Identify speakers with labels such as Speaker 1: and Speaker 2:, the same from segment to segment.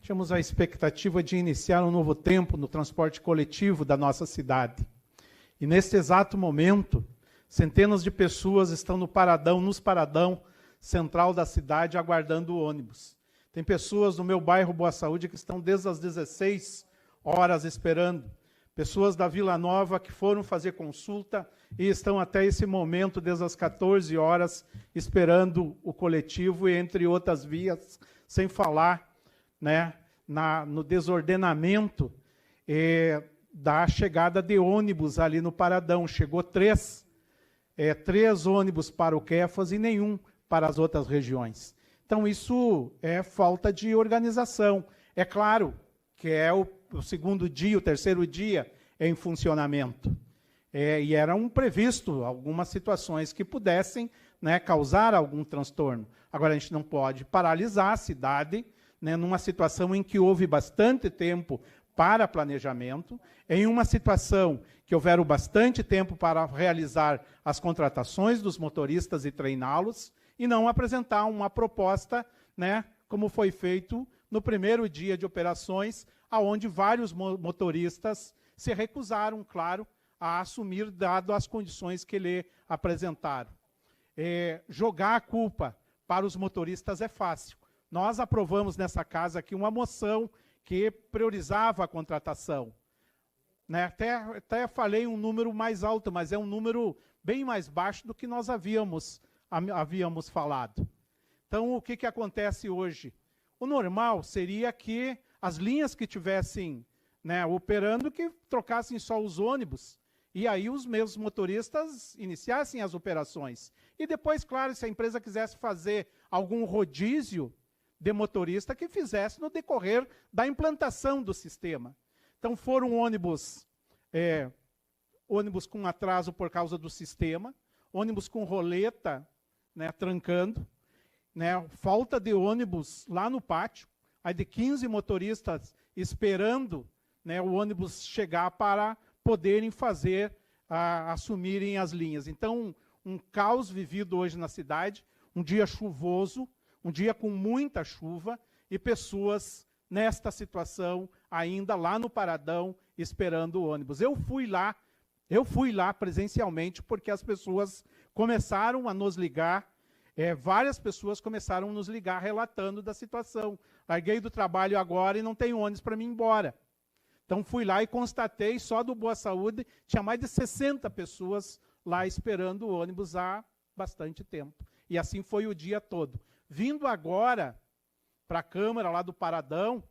Speaker 1: Tínhamos a expectativa de iniciar um novo tempo no transporte coletivo da nossa cidade. E neste exato momento, centenas de pessoas estão nos paradão central da cidade, aguardando o ônibus. Tem pessoas no meu bairro Boa Saúde que estão desde as 16 horas esperando. Pessoas da Vila Nova que foram fazer consulta e estão até esse momento, desde as 14 horas, esperando o coletivo, e entre outras vias, sem falar, né, no desordenamento da chegada de ônibus ali no paradão. Chegou três ônibus para o Quefas e nenhum para as outras regiões. Então, isso é falta de organização. É claro que é o segundo dia, o terceiro dia em funcionamento. E eram previsto algumas situações que pudessem, né, causar algum transtorno. Agora, a gente não pode paralisar a cidade, né, numa situação em que houve bastante tempo para planejamento, em uma situação que houveram bastante tempo para realizar as contratações dos motoristas e treiná-los, e não apresentar uma proposta, né, como foi feito no primeiro dia de operações, aonde vários motoristas se recusaram, claro, a assumir, dado as condições que lhe apresentaram. Jogar a culpa para os motoristas é fácil. Nós aprovamos nessa casa aqui uma moção que priorizava a contratação. Né? Até falei um número mais alto, mas é um número bem mais baixo do que nós havíamos falado. Então, o que acontece hoje? O normal seria que as linhas que tivessem, né, operando, que trocassem só os ônibus, e aí os mesmos motoristas iniciassem as operações. E depois, claro, se a empresa quisesse fazer algum rodízio de motorista, que fizesse no decorrer da implantação do sistema. Então, foram ônibus com atraso por causa do sistema, ônibus com roleta, né, trancando, né, falta de ônibus lá no pátio, aí de 15 motoristas esperando, né, o ônibus chegar para poderem assumirem as linhas. Então, um caos vivido hoje na cidade, um dia chuvoso, um dia com muita chuva, e pessoas nesta situação, ainda lá no paradão, esperando o ônibus. Eu fui lá presencialmente, porque as pessoas começaram a nos ligar, várias pessoas começaram a nos ligar relatando da situação. Larguei do trabalho agora e não tenho ônibus para mim ir embora. Então, fui lá e constatei, só do Boa Saúde, tinha mais de 60 pessoas lá esperando o ônibus há bastante tempo. E assim foi o dia todo. Vindo agora para a Câmara lá do Paradão,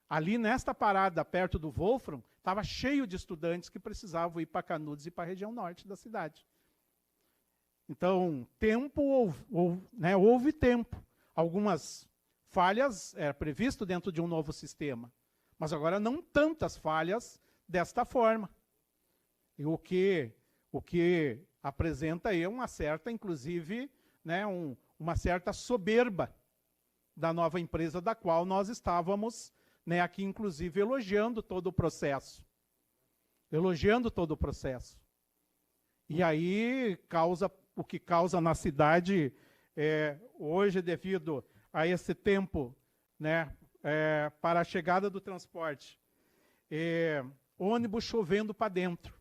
Speaker 1: ali nesta parada, perto do Wolfram, estava cheio de estudantes que precisavam ir para Canudos e para a região norte da cidade. Então, houve tempo. Algumas falhas eram previstas dentro de um novo sistema, mas agora não tantas falhas desta forma. E o que apresenta aí uma certa, inclusive, né, uma certa soberba da nova empresa, da qual nós estávamos, né, aqui, inclusive, elogiando todo o processo. E aí, o que causa na cidade, hoje, devido a esse tempo, né, para a chegada do transporte, ônibus chovendo para dentro,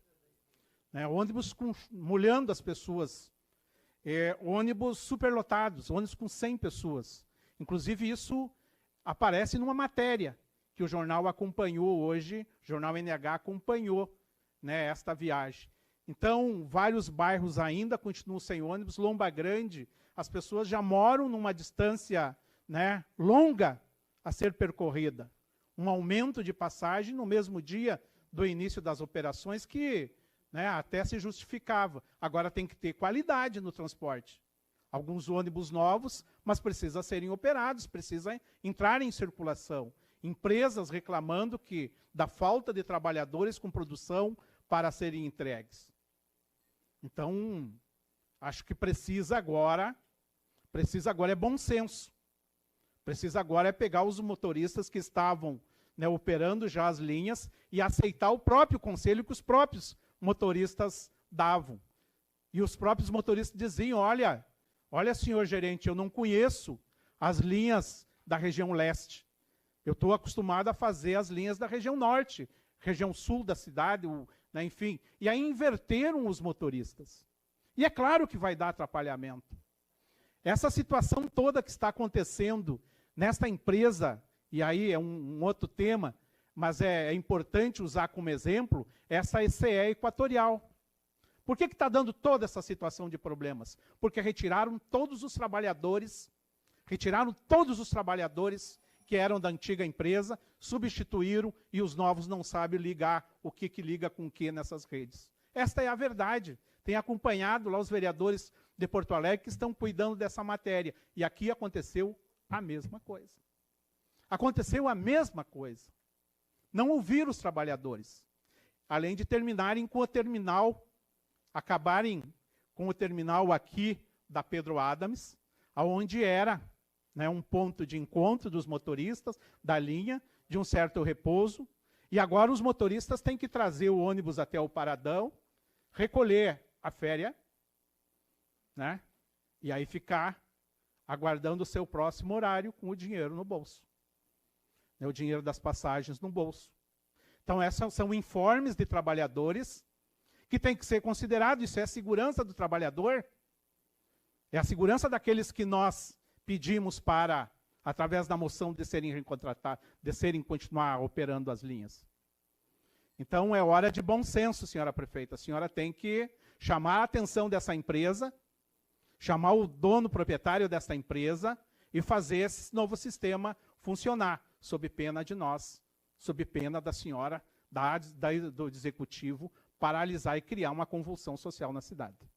Speaker 1: né, ônibus molhando as pessoas, ônibus superlotados, ônibus com 100 pessoas. Inclusive, isso aparece numa matéria que o jornal acompanhou hoje, o jornal NH acompanhou, né, esta viagem. Então, vários bairros ainda continuam sem ônibus. Lomba Grande, as pessoas já moram numa distância, né, longa a ser percorrida. Um aumento de passagem no mesmo dia do início das operações que, né, até se justificava. Agora tem que ter qualidade no transporte. Alguns ônibus novos, mas precisam serem operados, precisam entrar em circulação. Empresas reclamando da falta de trabalhadores com produção para serem entregues. Então, acho que precisa agora é bom senso. Precisa agora é pegar os motoristas que estavam, né, operando já as linhas e aceitar o próprio conselho que os próprios motoristas davam. E os próprios motoristas diziam, olha, senhor gerente, eu não conheço as linhas da região leste. Eu estou acostumado a fazer as linhas da região norte, região sul da cidade, né, enfim. E aí inverteram os motoristas. E é claro que vai dar atrapalhamento. Essa situação toda que está acontecendo nesta empresa, e aí é um outro tema, mas é importante usar como exemplo, essa ECE Equatorial. Por que está dando toda essa situação de problemas? Porque retiraram todos os trabalhadores que eram da antiga empresa, substituíram e os novos não sabem ligar o que liga com o que nessas redes. Esta é a verdade. Tenho acompanhado lá os vereadores de Porto Alegre que estão cuidando dessa matéria. E aqui aconteceu a mesma coisa. Aconteceu a mesma coisa. Não ouviram os trabalhadores. Além de terminarem com o terminal, acabarem com o terminal aqui da Pedro Adams, onde era, né, um ponto de encontro dos motoristas da linha, de um certo repouso. E agora os motoristas têm que trazer o ônibus até o paradão, recolher a férias, né? E aí ficar aguardando o seu próximo horário com o dinheiro no bolso. Né, o dinheiro das passagens no bolso. Então, esses são informes de trabalhadores que tem que ser considerado. Isso é a segurança do trabalhador. É a segurança daqueles que nós pedimos para, através da moção, de serem recontratados, de serem continuar operando as linhas. Então, é hora de bom senso, senhora prefeita. A senhora tem que chamar a atenção dessa empresa, chamar o dono proprietário dessa empresa e fazer esse novo sistema funcionar, sob pena de nós, sob pena da senhora, do executivo, paralisar e criar uma convulsão social na cidade.